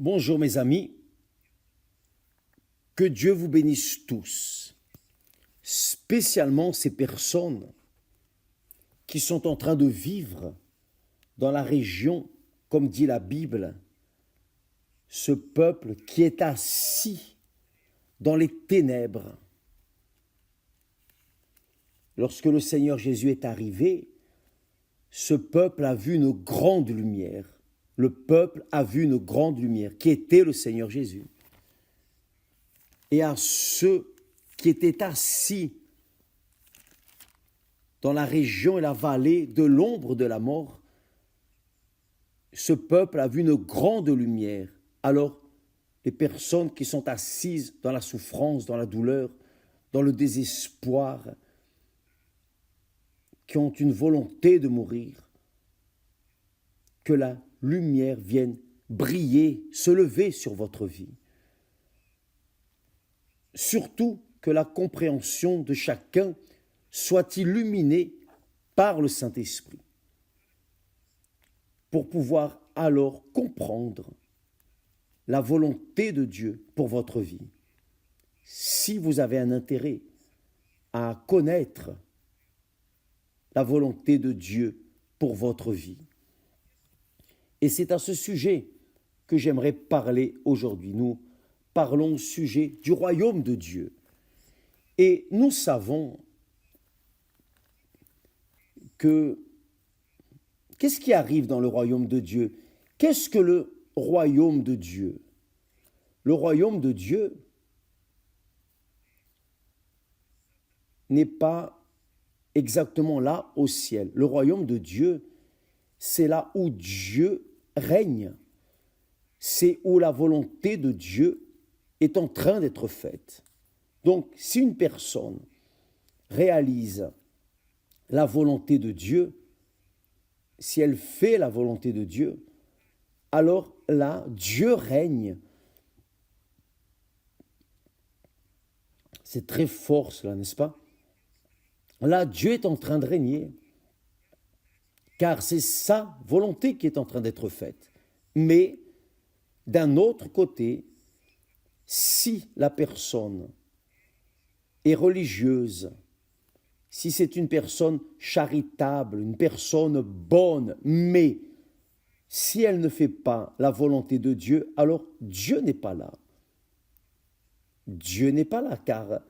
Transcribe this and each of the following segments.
Bonjour mes amis, que Dieu vous bénisse tous, spécialement ces personnes qui sont en train de vivre dans la région, comme dit la Bible, ce peuple qui est assis dans les ténèbres. Lorsque le Seigneur Jésus est arrivé, ce peuple a vu une grande lumière. Le peuple a vu une grande lumière qui était le Seigneur Jésus. Et à ceux qui étaient assis dans la région et la vallée de l'ombre de la mort, ce peuple a vu une grande lumière. Alors, les personnes qui sont assises dans la souffrance, dans la douleur, dans le désespoir, qui ont une volonté de mourir, que la lumière vienne briller, se lever sur votre vie. Surtout que la compréhension de chacun soit illuminée par le Saint-Esprit, pour pouvoir alors comprendre la volonté de Dieu pour votre vie. Si vous avez un intérêt à connaître la volonté de Dieu pour votre vie. Et c'est à ce sujet que j'aimerais parler aujourd'hui. Nous parlons au sujet du royaume de Dieu. Et nous savons que qu'est-ce qui arrive dans le royaume de Dieu? Qu'est-ce que le royaume de Dieu? Le royaume de Dieu n'est pas exactement là au ciel. Le royaume de Dieu, c'est là où Dieu règne. C'est où la volonté de Dieu est en train d'être faite. Donc, si une personne réalise la volonté de Dieu, si elle fait la volonté de Dieu, alors là, Dieu règne. C'est très fort cela, n'est-ce pas? Là, Dieu est en train de régner, car c'est sa volonté qui est en train d'être faite. Mais, d'un autre côté, si la personne est religieuse, si c'est une personne charitable, une personne bonne, mais si elle ne fait pas la volonté de Dieu, alors Dieu n'est pas là. Dieu n'est pas là, car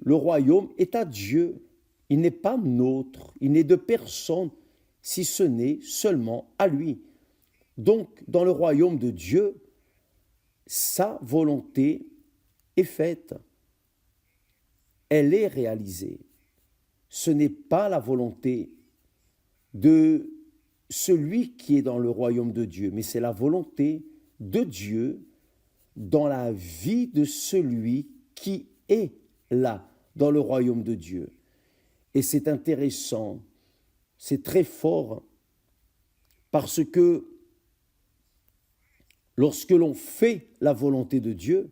le royaume est à Dieu. Il n'est pas nôtre, il n'est de personne, si ce n'est seulement à lui. Donc, dans le royaume de Dieu, sa volonté est faite. Elle est réalisée. Ce n'est pas la volonté de celui qui est dans le royaume de Dieu, mais c'est la volonté de Dieu dans la vie de celui qui est là, dans le royaume de Dieu. Et c'est intéressant, c'est très fort, parce que lorsque l'on fait la volonté de Dieu,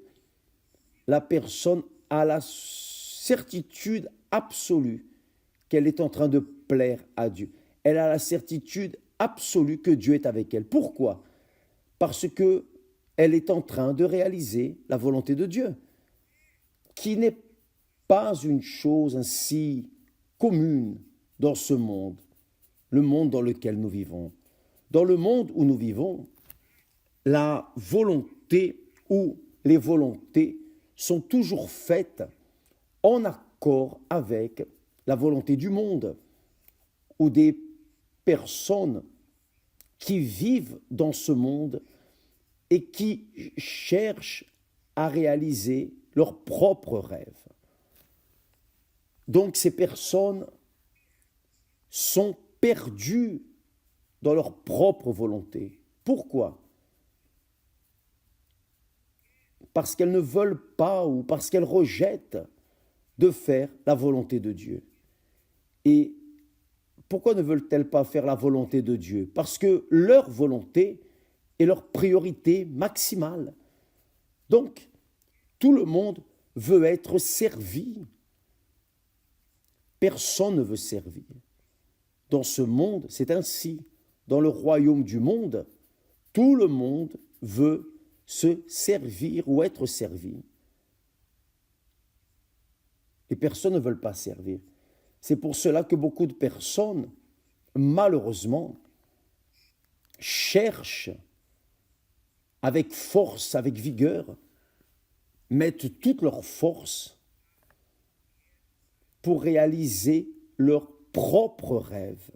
la personne a la certitude absolue qu'elle est en train de plaire à Dieu. Elle a la certitude absolue que Dieu est avec elle. Pourquoi? Parce que elle est en train de réaliser la volonté de Dieu, qui n'est pas une chose ainsi commune dans ce monde, le monde dans lequel nous vivons. Dans le monde où nous vivons, la volonté ou les volontés sont toujours faites en accord avec la volonté du monde ou des personnes qui vivent dans ce monde et qui cherchent à réaliser leurs propres rêves. Donc ces personnes sont perdues dans leur propre volonté. Pourquoi? Parce qu'elles ne veulent pas ou parce qu'elles rejettent de faire la volonté de Dieu. Et pourquoi ne veulent-elles pas faire la volonté de Dieu? Parce que leur volonté est leur priorité maximale. Donc, tout le monde veut être servi. Personne ne veut servir. Dans ce monde, c'est ainsi. Dans le royaume du monde, tout le monde veut se servir ou être servi. Les personnes ne veulent pas servir. C'est pour cela que beaucoup de personnes, malheureusement, cherchent avec force, avec vigueur, mettent toute leur force pour réaliser leur propre rêve,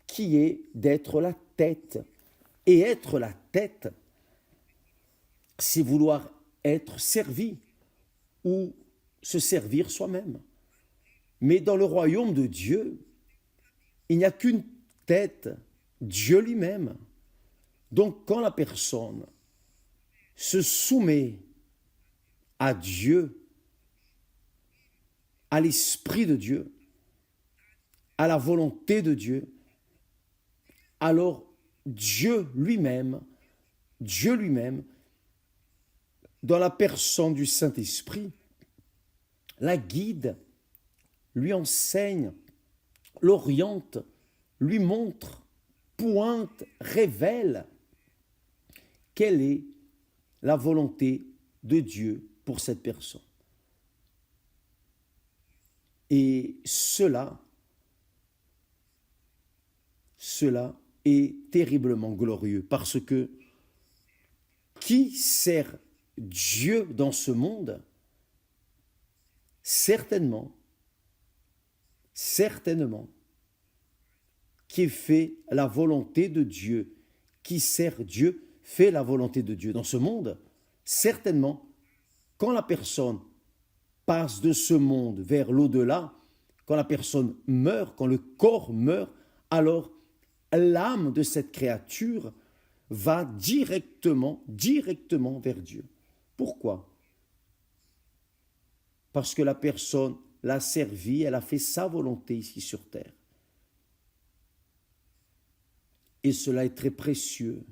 qui est d'être la tête. Et être la tête, c'est vouloir être servi ou se servir soi-même. Mais dans le royaume de Dieu, il n'y a qu'une tête, Dieu lui-même. Donc quand la personne se soumet à Dieu, à l'Esprit de Dieu, à la volonté de Dieu, alors Dieu lui-même, dans la personne du Saint-Esprit, la guide, lui enseigne, l'oriente, lui montre, pointe, révèle quelle est la volonté de Dieu pour cette personne. Et cela est terriblement glorieux parce que qui sert Dieu dans ce monde, certainement, qui fait la volonté de Dieu, qui sert Dieu, fait la volonté de Dieu. Dans ce monde, certainement, quand la personne passe de ce monde vers l'au-delà, quand la personne meurt, quand le corps meurt, alors l'âme de cette créature va directement vers Dieu. Pourquoi? Parce que la personne l'a servi, elle a fait sa volonté ici sur terre. Et cela est très précieux,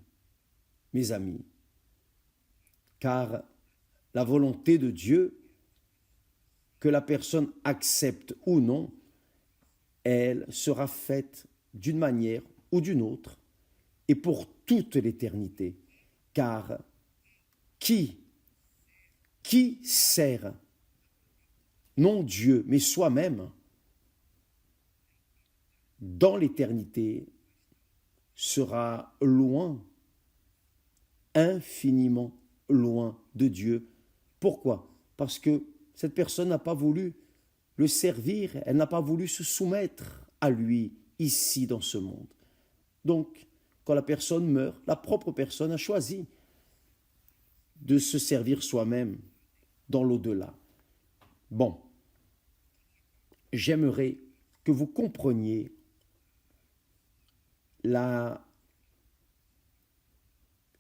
mes amis, car la volonté de Dieu, que la personne accepte ou non, elle sera faite d'une manière ou d'une autre, et pour toute l'éternité. Car qui sert non Dieu, mais soi-même, dans l'éternité, sera loin, infiniment loin de Dieu. Pourquoi? Parce que cette personne n'a pas voulu le servir, elle n'a pas voulu se soumettre à lui ici dans ce monde. Donc, quand la personne meurt, la propre personne a choisi de se servir soi-même dans l'au-delà. Bon, j'aimerais que vous compreniez la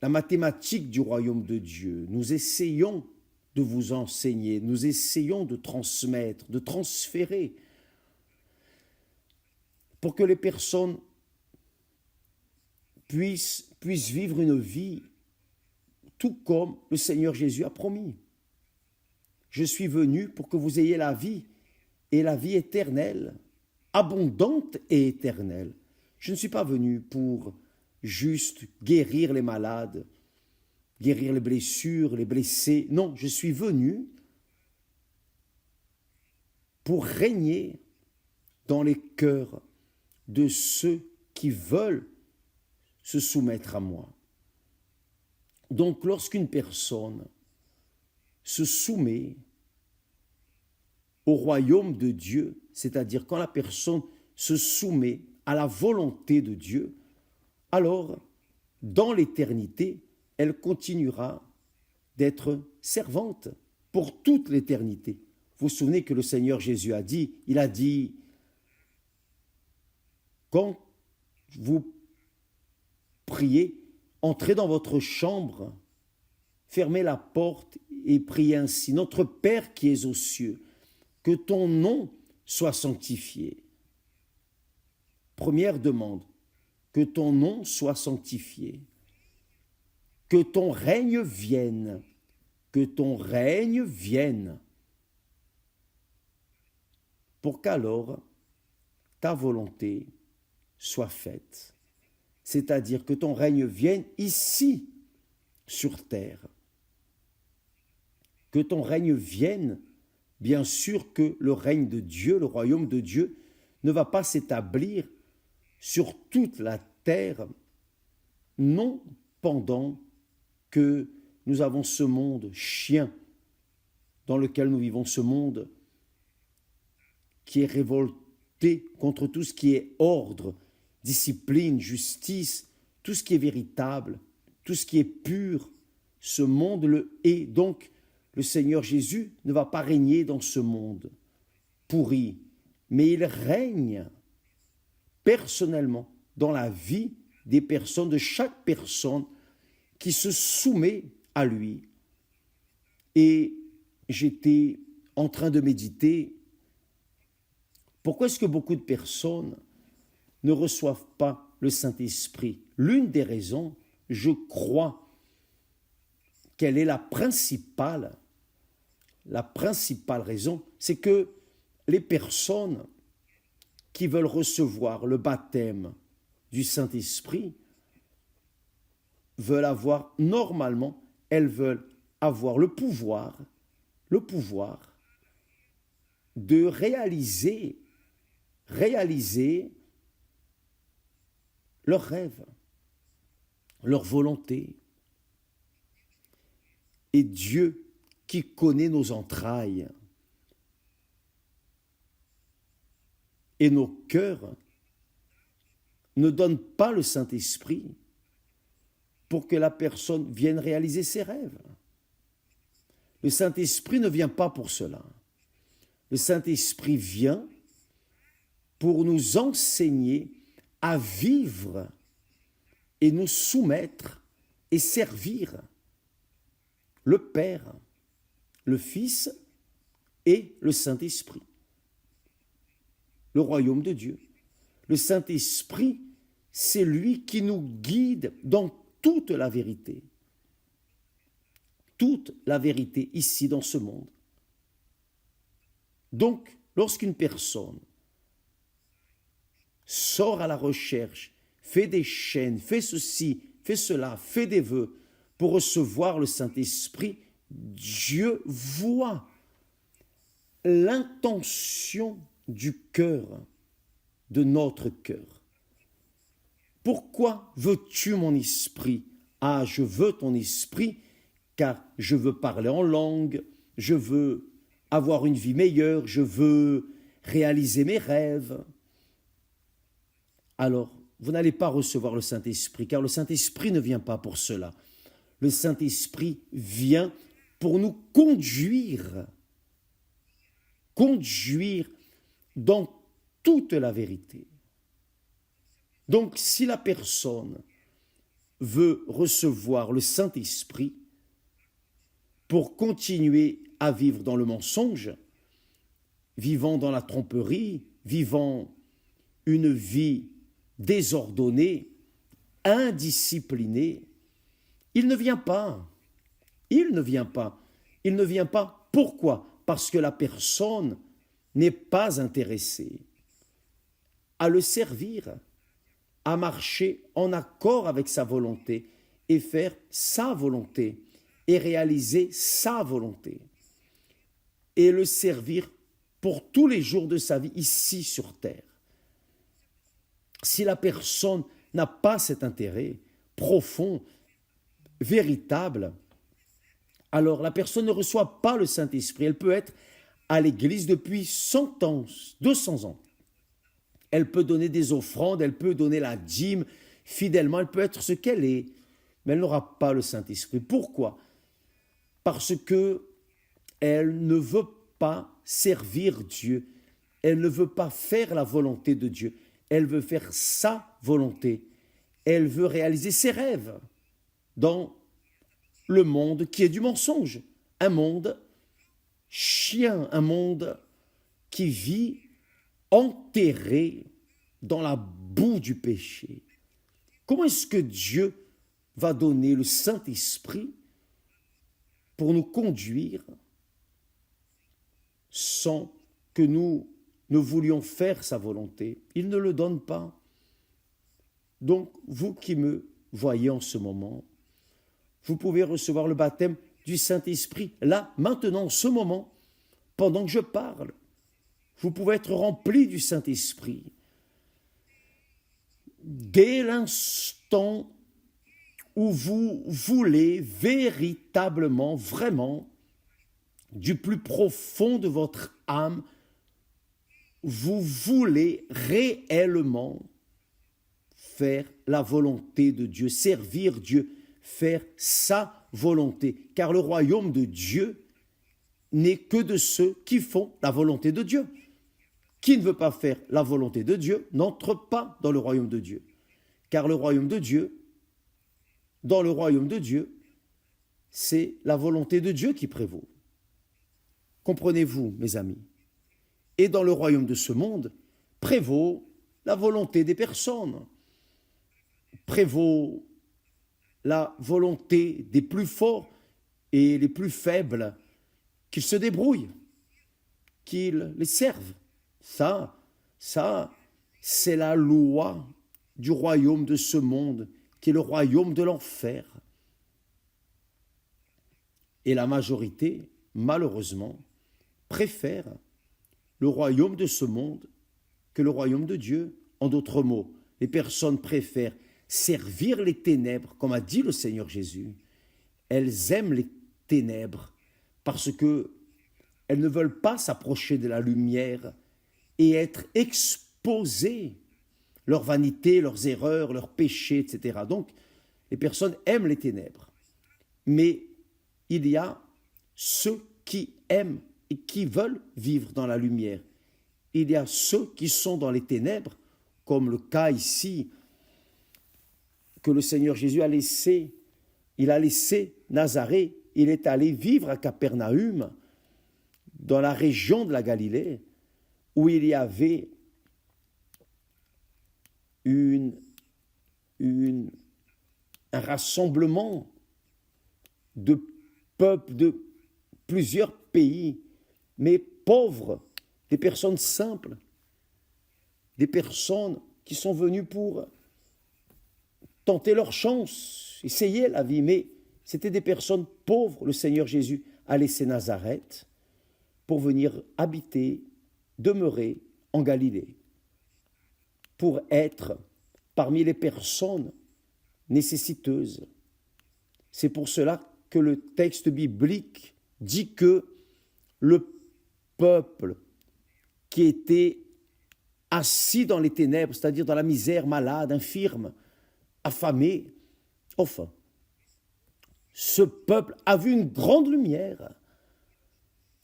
mathématique du royaume de Dieu. Nous essayons de vous enseigner, nous essayons de transmettre, de transférer pour que les personnes puissent vivre une vie tout comme le Seigneur Jésus a promis. Je suis venu pour que vous ayez la vie et la vie éternelle, abondante et éternelle. Je ne suis pas venu pour juste guérir les malades, guérir les blessures, les blessés. Non, je suis venu pour régner dans les cœurs de ceux qui veulent se soumettre à moi. Donc, lorsqu'une personne se soumet au royaume de Dieu, c'est-à-dire quand la personne se soumet à la volonté de Dieu, alors, dans l'éternité, elle continuera d'être servante pour toute l'éternité. Vous vous souvenez que le Seigneur Jésus a dit, il a dit, quand vous priez, entrez dans votre chambre, fermez la porte et priez ainsi. Notre Père qui es aux cieux, que ton nom soit sanctifié. Première demande, que ton nom soit sanctifié. Que ton règne vienne. Que ton règne vienne. Pour qu'alors ta volonté soit faite. c'est-à-dire que ton règne vienne ici, sur terre. Que ton règne vienne, bien sûr que le règne de Dieu, le royaume de Dieu, ne va pas s'établir sur toute la terre, non pendant que nous avons ce monde chien dans lequel nous vivons, ce monde qui est révolté contre tout ce qui est ordre, discipline, justice, tout ce qui est véritable, tout ce qui est pur. Ce monde le hait. Donc, le Seigneur Jésus ne va pas régner dans ce monde pourri, mais il règne personnellement dans la vie des personnes, de chaque personne qui se soumet à lui. Et j'étais en train de méditer, pourquoi est-ce que beaucoup de personnes ne reçoivent pas le Saint-Esprit? L'une des raisons, je crois, qu'elle est la principale raison, c'est que les personnes qui veulent recevoir le baptême du Saint-Esprit veulent avoir, normalement, elles veulent avoir le pouvoir de réaliser leurs rêves, leur volonté. Et Dieu, qui connaît nos entrailles et nos cœurs, ne donne pas le Saint-Esprit pour que la personne vienne réaliser ses rêves. Le Saint-Esprit ne vient pas pour cela. Le Saint-Esprit vient pour nous enseigner à vivre et nous soumettre et servir le Père, le Fils et le Saint-Esprit. Le royaume de Dieu. Le Saint-Esprit, c'est lui qui nous guide dans toute la vérité. Toute la vérité ici dans ce monde. Donc, lorsqu'une personne sort à la recherche, fait des chaînes, fait ceci, fait cela, fait des vœux pour recevoir le Saint-Esprit, Dieu voit l'intention du cœur, de notre cœur. Pourquoi veux-tu mon esprit? Ah, je veux ton esprit, car je veux parler en langue, je veux avoir une vie meilleure, je veux réaliser mes rêves. Alors, vous n'allez pas recevoir le Saint-Esprit, car le Saint-Esprit ne vient pas pour cela. Le Saint-Esprit vient pour nous conduire dans toute la vérité. Donc, si la personne veut recevoir le Saint-Esprit pour continuer à vivre dans le mensonge, vivant dans la tromperie, vivant une vie désordonnée, indisciplinée, il ne vient pas. Il ne vient pas. Il ne vient pas. Pourquoi? Parce que la personne n'est pas intéressée à le servir, à marcher en accord avec sa volonté et faire sa volonté et réaliser sa volonté et le servir pour tous les jours de sa vie ici sur terre. Si la personne n'a pas cet intérêt profond, véritable, alors la personne ne reçoit pas le Saint-Esprit. Elle peut être à l'église depuis 100 ans, 200 ans. Elle peut donner des offrandes, elle peut donner la dîme fidèlement, elle peut être ce qu'elle est, mais elle n'aura pas le Saint-Esprit. Pourquoi? Parce que elle ne veut pas servir Dieu, elle ne veut pas faire la volonté de Dieu, elle veut faire sa volonté, elle veut réaliser ses rêves dans le monde qui est du mensonge, un monde chien, un monde qui vit enterré dans la boue du péché. Comment est-ce que Dieu va donner le Saint-Esprit pour nous conduire sans que nous ne voulions faire sa volonté? Il ne le donne pas. Donc, vous qui me voyez en ce moment, vous pouvez recevoir le baptême du Saint-Esprit, là, maintenant, en ce moment, pendant que je parle. Vous pouvez être rempli du Saint-Esprit. Dès l'instant où vous voulez véritablement, vraiment, du plus profond de votre âme, vous voulez réellement faire la volonté de Dieu, servir Dieu, faire sa volonté. Car le royaume de Dieu n'est que de ceux qui font la volonté de Dieu. Qui ne veut pas faire la volonté de Dieu n'entre pas dans le royaume de Dieu. Car le royaume de Dieu, dans le royaume de Dieu, c'est la volonté de Dieu qui prévaut. Comprenez-vous, mes amis? Et dans le royaume de ce monde, prévaut la volonté des personnes, prévaut la volonté des plus forts et les plus faibles, qu'ils se débrouillent, qu'ils les servent. Ça, c'est la loi du royaume de ce monde, qui est le royaume de l'enfer. Et la majorité, malheureusement, préfère le royaume de ce monde que le royaume de Dieu. En d'autres mots, les personnes préfèrent servir les ténèbres, comme a dit le Seigneur Jésus. Elles aiment les ténèbres parce qu'elles ne veulent pas s'approcher de la lumière et être exposées, leur vanité, leurs erreurs, leurs péchés, etc. Donc, les personnes aiment les ténèbres. Mais il y a ceux qui aiment et qui veulent vivre dans la lumière. Il y a ceux qui sont dans les ténèbres, comme le cas ici que le Seigneur Jésus a laissé. Il a laissé Nazareth, il est allé vivre à Capernaum, dans la région de la Galilée, où il y avait un rassemblement de peuples de plusieurs pays, mais pauvres, des personnes simples, des personnes qui sont venues pour tenter leur chance, essayer la vie, mais c'était des personnes pauvres. Le Seigneur Jésus a laissé Nazareth pour venir habiter, demeurer en Galilée, pour être parmi les personnes nécessiteuses. C'est pour cela que le texte biblique dit que le peuple qui était assis dans les ténèbres, c'est-à-dire dans la misère, malade, infirme, affamé, enfin, ce peuple a vu une grande lumière.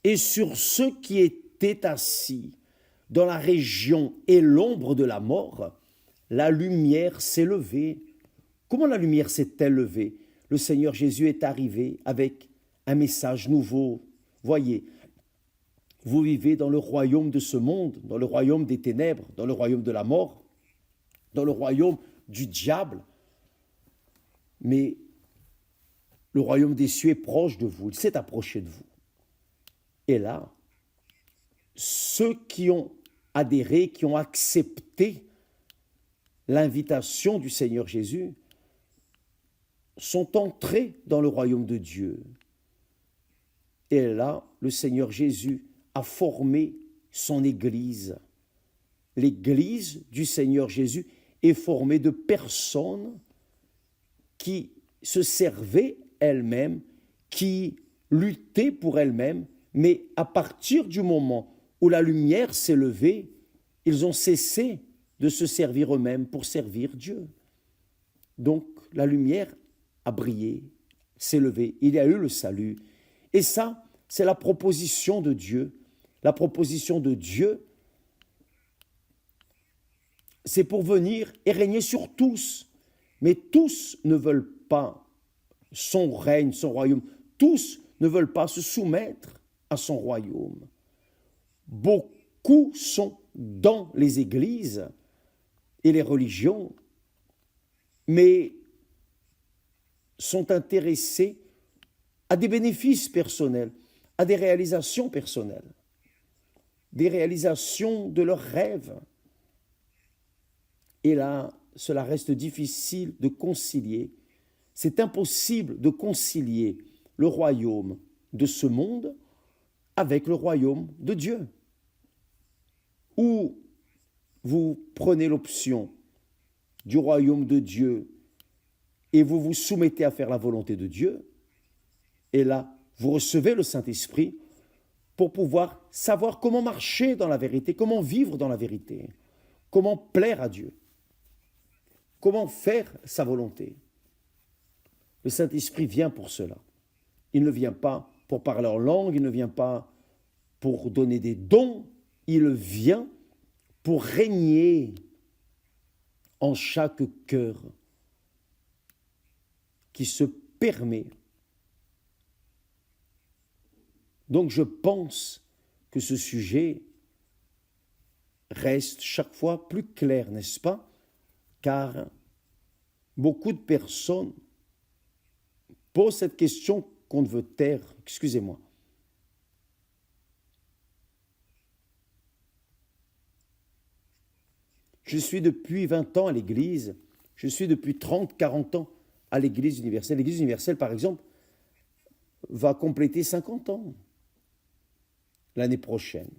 Et sur ceux qui étaient assis dans la région et l'ombre de la mort, la lumière s'est levée. Comment la lumière s'est-elle levée? Le Seigneur Jésus est arrivé avec un message nouveau. Voyez, vous vivez dans le royaume de ce monde, dans le royaume des ténèbres, dans le royaume de la mort, dans le royaume du diable. Mais le royaume des cieux est proche de vous, il s'est approché de vous. Et là, ceux qui ont adhéré, qui ont accepté l'invitation du Seigneur Jésus, sont entrés dans le royaume de Dieu. Et là, le Seigneur Jésus a formé son Église. L'Église du Seigneur Jésus est formée de personnes qui se servaient elles-mêmes, qui luttaient pour elles-mêmes, mais à partir du moment où la lumière s'est levée, ils ont cessé de se servir eux-mêmes pour servir Dieu. Donc la lumière a brillé, s'est levée, il y a eu le salut. Et ça, c'est la proposition de Dieu. La proposition de Dieu, c'est pour venir et régner sur tous. Mais tous ne veulent pas son règne, son royaume. Tous ne veulent pas se soumettre à son royaume. Beaucoup sont dans les églises et les religions, mais sont intéressés à des bénéfices personnels, à des réalisations personnelles, des réalisations de leurs rêves. Et là, cela reste difficile de concilier. C'est impossible de concilier le royaume de ce monde avec le royaume de Dieu. Ou vous prenez l'option du royaume de Dieu et vous vous soumettez à faire la volonté de Dieu, et là, vous recevez le Saint-Esprit pour pouvoir savoir comment marcher dans la vérité, comment vivre dans la vérité, comment plaire à Dieu, comment faire sa volonté. Le Saint-Esprit vient pour cela. Il ne vient pas pour parler en langue, il ne vient pas pour donner des dons, il vient pour régner en chaque cœur qui se permet. Donc je pense que ce sujet reste chaque fois plus clair, n'est-ce pas? Car beaucoup de personnes posent cette question qu'on veut taire. Excusez-moi. Je suis depuis 20 ans à l'Église, je suis depuis 30, 40 ans à l'Église universelle. L'Église universelle, par exemple, va compléter 50 ans l'année prochaine,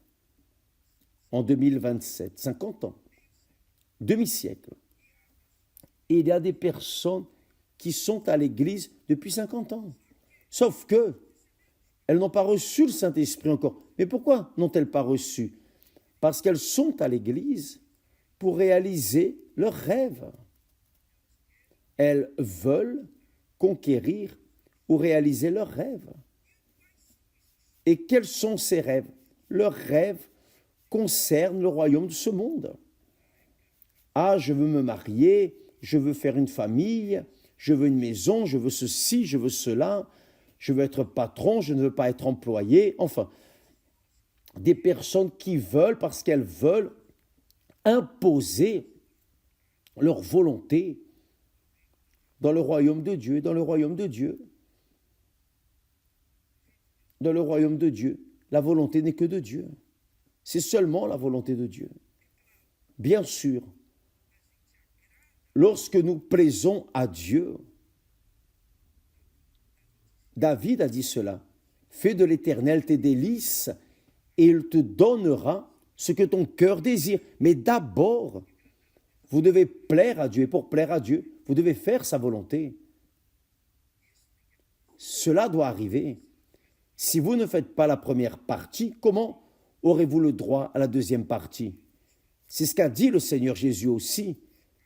en 2027, 50 ans, demi-siècle. Et il y a des personnes qui sont à l'Église depuis 50 ans. Sauf que elles n'ont pas reçu le Saint-Esprit encore. Mais pourquoi n'ont-elles pas reçu? Parce qu'elles sont à l'Église pour réaliser leurs rêves. Elles veulent conquérir ou réaliser leurs rêves. Et quels sont ces rêves? Leurs rêves concernent le royaume de ce monde. Ah, je veux me marier, je veux faire une famille, je veux une maison, je veux ceci, je veux cela, je veux être patron, je ne veux pas être employé. Enfin, des personnes qui veulent, parce qu'elles veulent imposer leur volonté dans le royaume de Dieu, dans le royaume de Dieu. Dans le royaume de Dieu, la volonté n'est que de Dieu. C'est seulement la volonté de Dieu. Bien sûr, lorsque nous plaisons à Dieu, David a dit cela, « Fais de l'Éternel tes délices et il te donnera ce que ton cœur désire. » Mais d'abord, vous devez plaire à Dieu. Et pour plaire à Dieu, vous devez faire sa volonté. Cela doit arriver. Si vous ne faites pas la première partie, comment aurez-vous le droit à la deuxième partie? C'est ce qu'a dit le Seigneur Jésus aussi.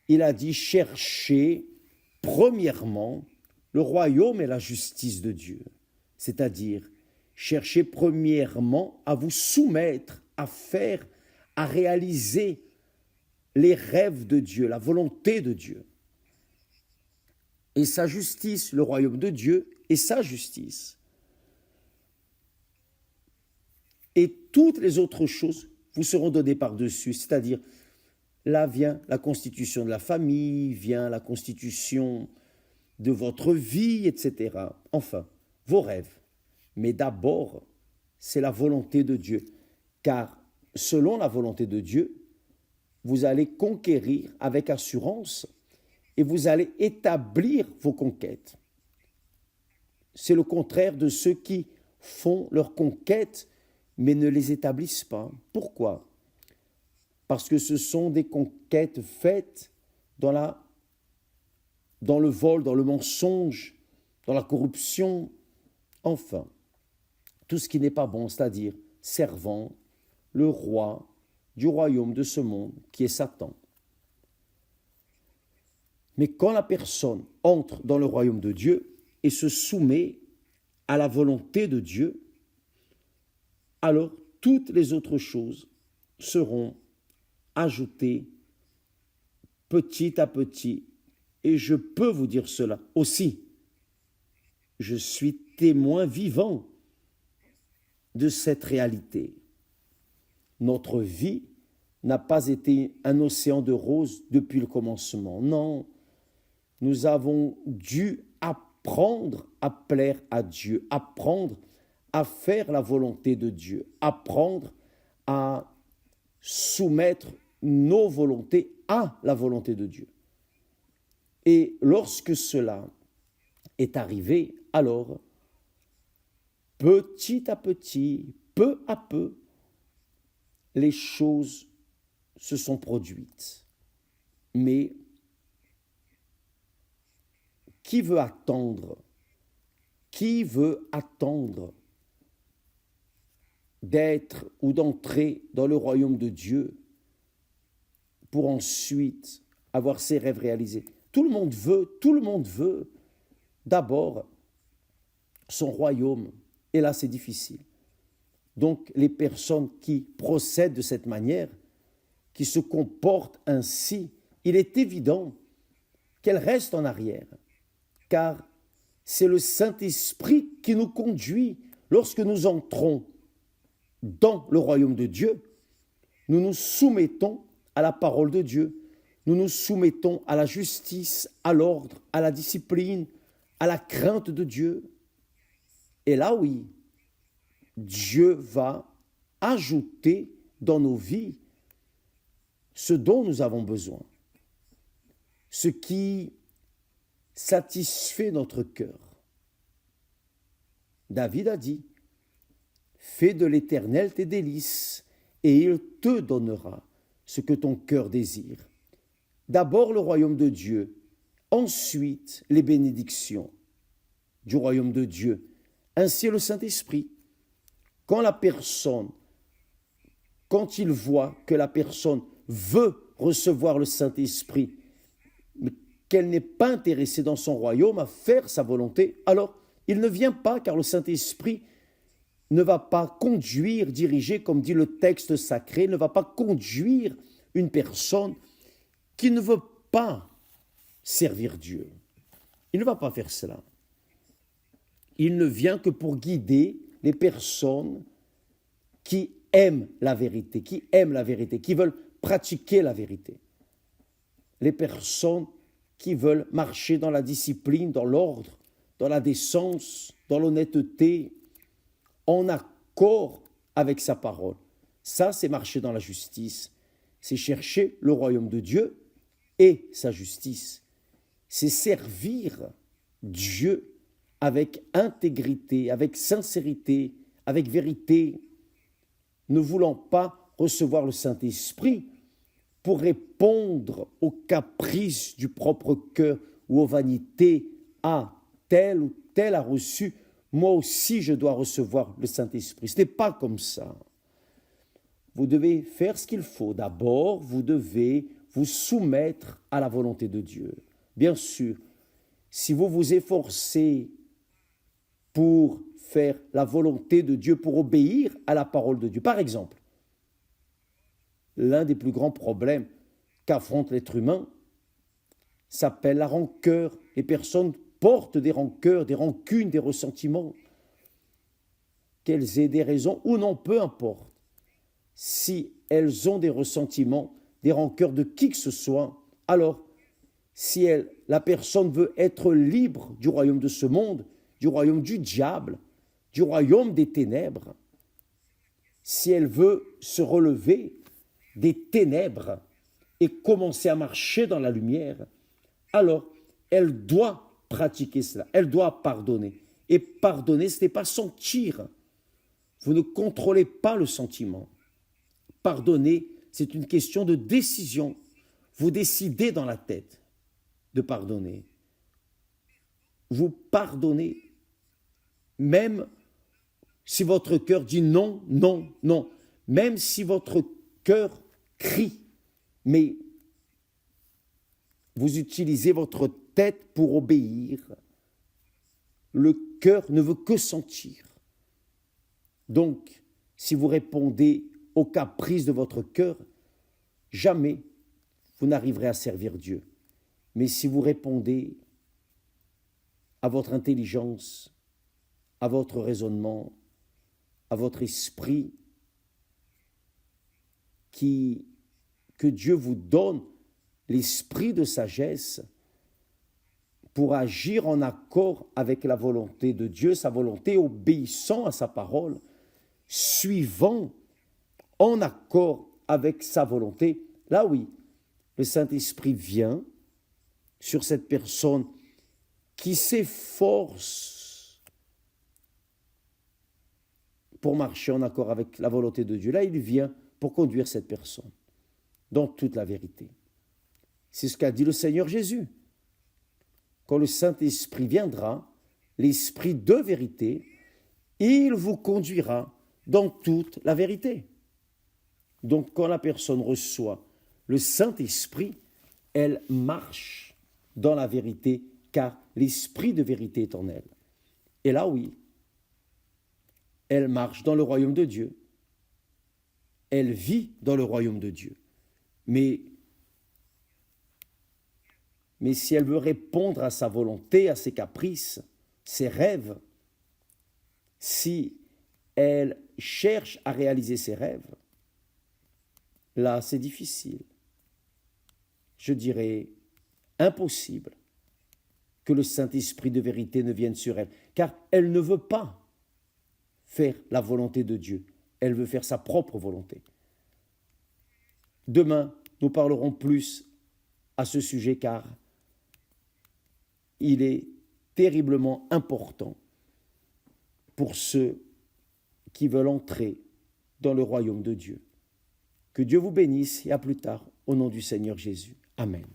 Il a dit, cherchez premièrement le royaume et la justice de Dieu. C'est-à-dire, cherchez premièrement à vous soumettre, à faire, à réaliser les rêves de Dieu, la volonté de Dieu. Et sa justice, le royaume de Dieu et sa justice. Et toutes les autres choses vous seront données par-dessus, c'est-à-dire, là vient la constitution de la famille, vient la constitution de votre vie, etc. Enfin, vos rêves. Mais d'abord, c'est la volonté de Dieu. Car selon la volonté de Dieu, vous allez conquérir avec assurance et vous allez établir vos conquêtes. C'est le contraire de ceux qui font leurs conquêtes mais ne les établissent pas. Pourquoi? Parce que ce sont des conquêtes faites dans le vol, dans le mensonge, dans la corruption, enfin, tout ce qui n'est pas bon, c'est-à-dire servant le roi du royaume de ce monde, qui est Satan. Mais quand la personne entre dans le royaume de Dieu et se soumet à la volonté de Dieu, alors toutes les autres choses seront ajoutées petit à petit. Et je peux vous dire cela aussi. Je suis témoin vivant de cette réalité. Notre vie n'a pas été un océan de roses depuis le commencement. Non, nous avons dû apprendre à plaire à Dieu, apprendre à faire la volonté de Dieu, apprendre à soumettre nos volontés à la volonté de Dieu. Et lorsque cela est arrivé, alors, petit à petit, peu à peu, les choses se sont produites. Mais qui veut attendre? Qui veut attendre d'être ou d'entrer dans le royaume de Dieu pour ensuite avoir ses rêves réalisés? Tout le monde veut d'abord son royaume. Et là, c'est difficile. Donc, les personnes qui procèdent de cette manière, qui se comportent ainsi, il est évident qu'elles restent en arrière, car c'est le Saint-Esprit qui nous conduit lorsque nous entrons dans le royaume de Dieu. Nous nous soumettons à la parole de Dieu, nous nous soumettons à la justice, à l'ordre, à la discipline, à la crainte de Dieu. Et là, oui, Dieu va ajouter dans nos vies ce dont nous avons besoin, ce qui satisfait notre cœur. David a dit, « Fais de l'Éternel tes délices, et il te donnera ce que ton cœur désire. » D'abord le royaume de Dieu, ensuite les bénédictions du royaume de Dieu. Ainsi le Saint-Esprit. Quand il voit que la personne veut recevoir le Saint-Esprit, mais qu'elle n'est pas intéressée dans son royaume à faire sa volonté, alors il ne vient pas, car le Saint-Esprit ne va pas conduire, diriger, comme dit le texte sacré, ne va pas conduire une personne qui ne veut pas servir Dieu. Il ne va pas faire cela. Il ne vient que pour guider les personnes qui aiment la vérité, qui veulent pratiquer la vérité. Les personnes qui veulent marcher dans la discipline, dans l'ordre, dans la décence, dans l'honnêteté, en accord avec sa parole. Ça, c'est marcher dans la justice. C'est chercher le royaume de Dieu et sa justice. C'est servir Dieu avec intégrité, avec sincérité, avec vérité, ne voulant pas recevoir le Saint-Esprit pour répondre aux caprices du propre cœur ou aux vanités. Ah, tel ou tel a reçu, moi aussi je dois recevoir le Saint-Esprit. Ce n'est pas comme ça. Vous devez faire ce qu'il faut. D'abord, vous devez vous soumettre à la volonté de Dieu. Bien sûr, si vous vous efforcez pour faire la volonté de Dieu, pour obéir à la parole de Dieu. Par exemple, l'un des plus grands problèmes qu'affronte l'être humain s'appelle la rancœur. Les personnes portent des rancœurs, des rancunes, des ressentiments, qu'elles aient des raisons ou non, peu importe. Si elles ont des ressentiments, des rancœurs de qui que ce soit, alors si la personne veut être libre du royaume de ce monde, du royaume du diable, du royaume des ténèbres, si elle veut se relever des ténèbres et commencer à marcher dans la lumière, alors elle doit pratiquer cela, elle doit pardonner. Et pardonner, ce n'est pas sentir. Vous ne contrôlez pas le sentiment. Pardonner, c'est une question de décision. Vous décidez dans la tête de pardonner. Vous pardonnez, même si votre cœur dit non, non, non, même si votre cœur crie, mais vous utilisez votre tête pour obéir. Le cœur ne veut que sentir. Donc, si vous répondez aux caprices de votre cœur, jamais vous n'arriverez à servir Dieu. Mais si vous répondez à votre intelligence, à votre raisonnement, à votre esprit, que Dieu vous donne l'esprit de sagesse pour agir en accord avec la volonté de Dieu, sa volonté, obéissant à sa parole, suivant en accord avec sa volonté. Là oui, le Saint-Esprit vient sur cette personne qui s'efforce pour marcher en accord avec la volonté de Dieu. Là, il vient pour conduire cette personne dans toute la vérité. C'est ce qu'a dit le Seigneur Jésus. Quand le Saint-Esprit viendra, l'Esprit de vérité, il vous conduira dans toute la vérité. Donc, quand la personne reçoit le Saint-Esprit, elle marche dans la vérité, car l'Esprit de vérité est en elle. Et là, oui, elle marche dans le royaume de Dieu. Elle vit dans le royaume de Dieu. Mais si elle veut répondre à sa volonté, à ses caprices, ses rêves, si elle cherche à réaliser ses rêves, là, c'est difficile. Je dirais impossible que le Saint-Esprit de vérité ne vienne sur elle, car elle ne veut pas faire la volonté de Dieu. Elle veut faire sa propre volonté. Demain, nous parlerons plus à ce sujet, car il est terriblement important pour ceux qui veulent entrer dans le royaume de Dieu. Que Dieu vous bénisse et à plus tard, au nom du Seigneur Jésus. Amen.